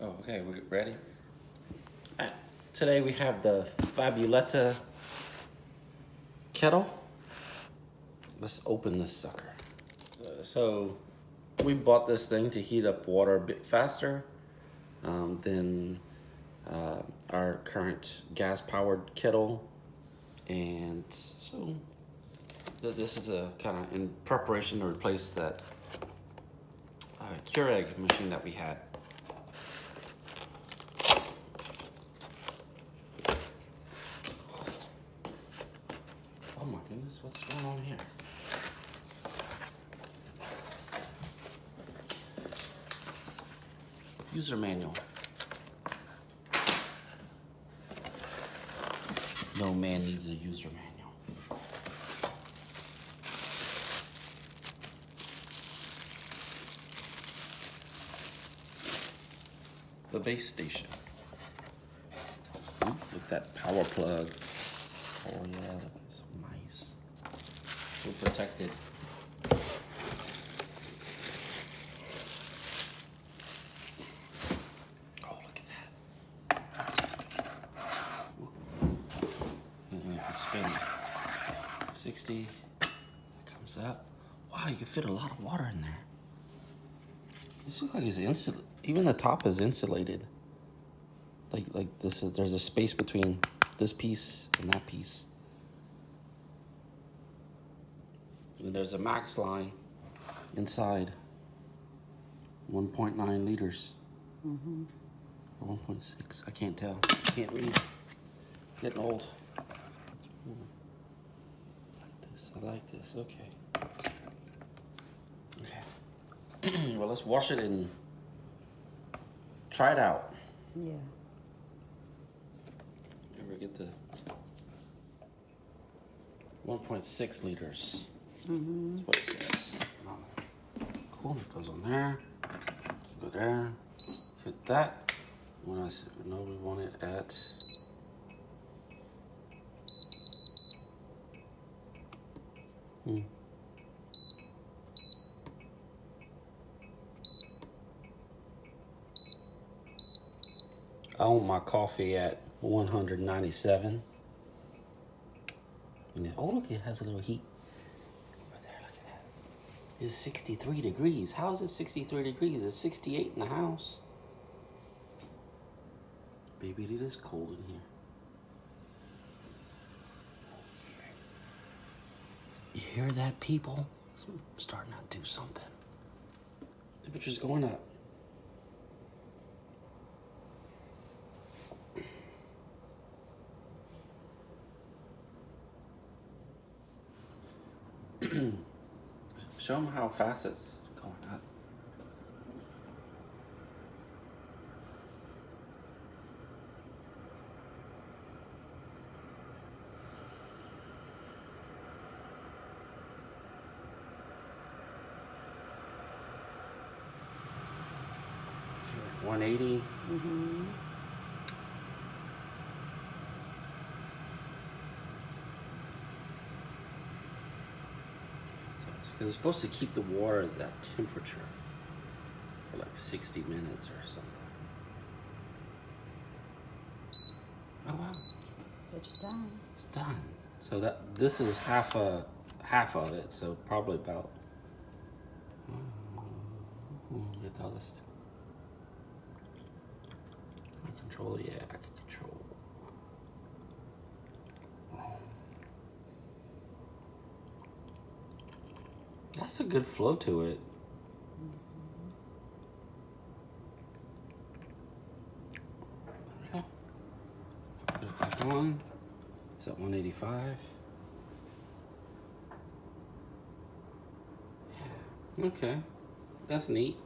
Oh, okay, we ready? Today we have the Fabuletta kettle. Let's open this sucker. So we bought this thing to heat up water a bit faster than our current gas-powered kettle. And so this is a kind of in preparation to replace that Keurig machine that we had. Oh my goodness, what's going on here? User manual. No man needs a user manual. The base station. With that power plug. Oh yeah, that's so nice. So protected. Oh, look at that. And you can spin 60. Comes up. Wow, you can fit a lot of water in there. This looks like it's insulated. Even the top is insulated. Like this is, there's a space between this piece and that piece. And there's a max line inside. 1.9 liters. Mm-hmm. Or 1.6. I can't tell. I can't read. Getting old. I like this. Okay. Okay. Well, let's wash it and try it out. Yeah. Ever get the 1.6 liters? Mm-hmm. That's what it says. Cool. It goes on there. Go there. Hit that. When I know we want it at. I want my coffee at 197. And oh, look, it has a little heat. Over there, look at that. It's 63 degrees. How is it 63 degrees? It's 68 in the house. Baby, it is cold in here. You hear that, people? I'm starting to do something. Temperature's going up. Show them how fast it's going up. Okay, 180. Mm-hmm. Because it's supposed to keep the water at that temperature for like 60 minutes or something. Oh wow. It's done. It's done. So this is half of it, so probably about get the other stuff. Control, yeah, I can control. That's a good flow to it. Yeah. Put it back on. It's at 185. Yeah. Okay. That's neat.